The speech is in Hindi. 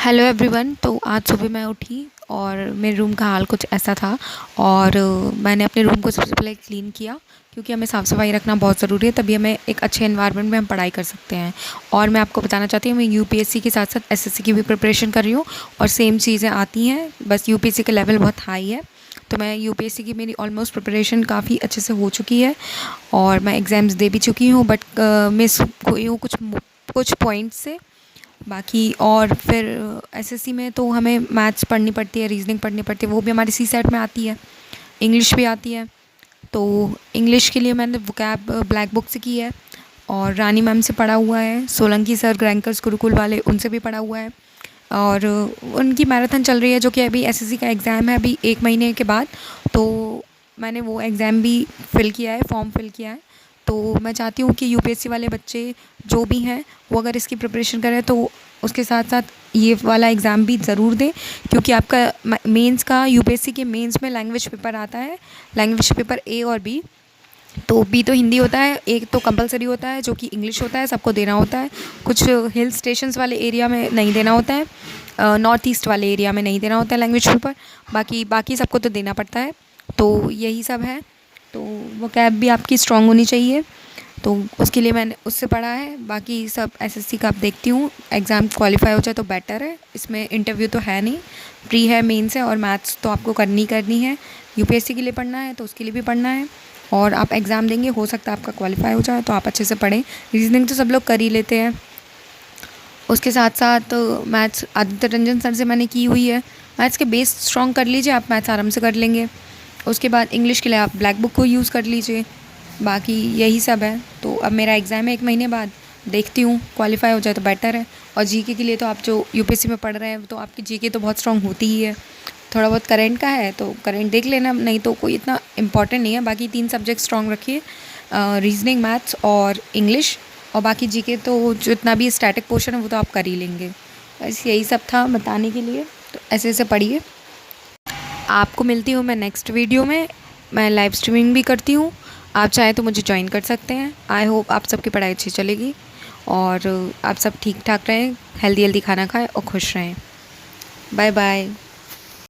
Hello everyone. तो आज सुबह मैं उठी और मेरे रूम का हाल कुछ ऐसा था। और मैंने अपने रूम को सबसे पहले क्लीन किया, क्योंकि हमें साफ़ सफाई रखना बहुत ज़रूरी है, तभी हमें एक अच्छे एनवायरनमेंट में हम पढ़ाई कर सकते हैं। और मैं आपको बताना चाहती हूँ, मैं यूपीएससी के साथ साथ एसएससी की भी प्रिपरेशन कर रही हूँ और सेम चीज़ें आती हैं, बस यूपीएससी का लेवल बहुत हाई है। तो मैं यूपीएससी की मेरी ऑलमोस्ट प्रिपरेशन काफ़ी अच्छे से हो चुकी है और मैं एग्ज़ाम्स दे भी चुकी हूँ, बट मिस हुई हूँ कुछ पॉइंट्स से। बाकी और फिर एसएससी में तो हमें मैथ्स पढ़नी पड़ती है, रीजनिंग पढ़नी पड़ती है, वो भी हमारी सी सेट में आती है। इंग्लिश भी आती है। तो इंग्लिश के लिए मैंने वोकैब ब्लैक बुक से की है और रानी मैम से पढ़ा हुआ है, सोलंकी सर ग्रैंकर्स गुरुकुल वाले, उनसे भी पढ़ा हुआ है। और उनकी मैराथन चल रही है, जो कि अभी एसएससी का एग्ज़ाम है अभी 1 महीने के बाद। तो मैंने वो एग्ज़ाम भी फ़िल किया है, फॉर्म फ़िल किया है। तो मैं चाहती हूँ कि यूपीएससी वाले बच्चे जो भी हैं वो अगर इसकी प्रिपरेशन करें तो उसके साथ साथ ये वाला एग्ज़ाम भी ज़रूर दें, क्योंकि आपका मेंस का यूपीएससी के मेंस में लैंग्वेज पेपर आता है, लैंग्वेज पेपर ए और बी। तो बी तो हिंदी होता है, एक तो कंपलसरी होता है जो कि इंग्लिश होता है, सबको देना होता है। कुछ हिल स्टेशंस वाले एरिया में नहीं देना होता है, नॉर्थ ईस्ट वाले एरिया में नहीं देना होता है लैंग्वेज पेपर। बाकी बाकी सबको तो देना पड़ता है। तो यही सब है। तो वो कैब भी आपकी स्ट्रांग होनी चाहिए, तो उसके लिए मैंने उससे पढ़ा है। बाकी सब एसएससी का आप देखती हूँ, एग्ज़ाम क्वालिफाई हो जाए तो बेटर है। इसमें इंटरव्यू तो है नहीं, प्री है, मेंस है, और मैथ्स तो आपको करनी है। यूपीएससी के लिए पढ़ना है तो उसके लिए भी पढ़ना है, और आप एग्ज़ाम देंगे, हो सकता है आपका क्वालिफाई हो जाए, तो आप अच्छे से पढ़ें। रीजनिंग तो सब लोग कर ही लेते हैं। उसके साथ साथ मैथ्स आदित्य रंजन सर से मैंने की हुई है। मैथ्स के बेस स्ट्रॉन्ग कर लीजिए, आप मैथ्स आराम से कर लेंगे। उसके बाद इंग्लिश के लिए आप ब्लैक बुक को यूज़ कर लीजिए। बाकी यही सब है। तो अब मेरा एग्ज़ाम है 1 महीने बाद, देखती हूँ क्वालिफाई हो जाए तो बेटर है। और जीके के लिए तो आप जो यूपीएससी में पढ़ रहे हैं तो आपकी जीके तो बहुत स्ट्रॉन्ग होती ही है। थोड़ा बहुत करंट का है तो करंट देख लेना, नहीं तो कोई इतना इम्पॉर्टेंट नहीं है। बाकी 3 सब्जेक्ट स्ट्रॉन्ग रखिए, रीजनिंग, मैथ्स और इंग्लिश। और बाकी जीके तो जितना भी स्टैटिक पोर्शन है वो तो आप कर ही लेंगे। बस यही सब था बताने के लिए। तो ऐसे ऐसे पढ़िए। आपको मिलती हूँ मैं नेक्स्ट वीडियो में। मैं लाइव स्ट्रीमिंग भी करती हूँ, आप चाहें तो मुझे ज्वाइन कर सकते हैं। आई होप आप सबकी पढ़ाई अच्छी चलेगी और आप सब ठीक ठाक रहें, हेल्दी हेल्दी खाना खाएं और खुश रहें। Bye bye.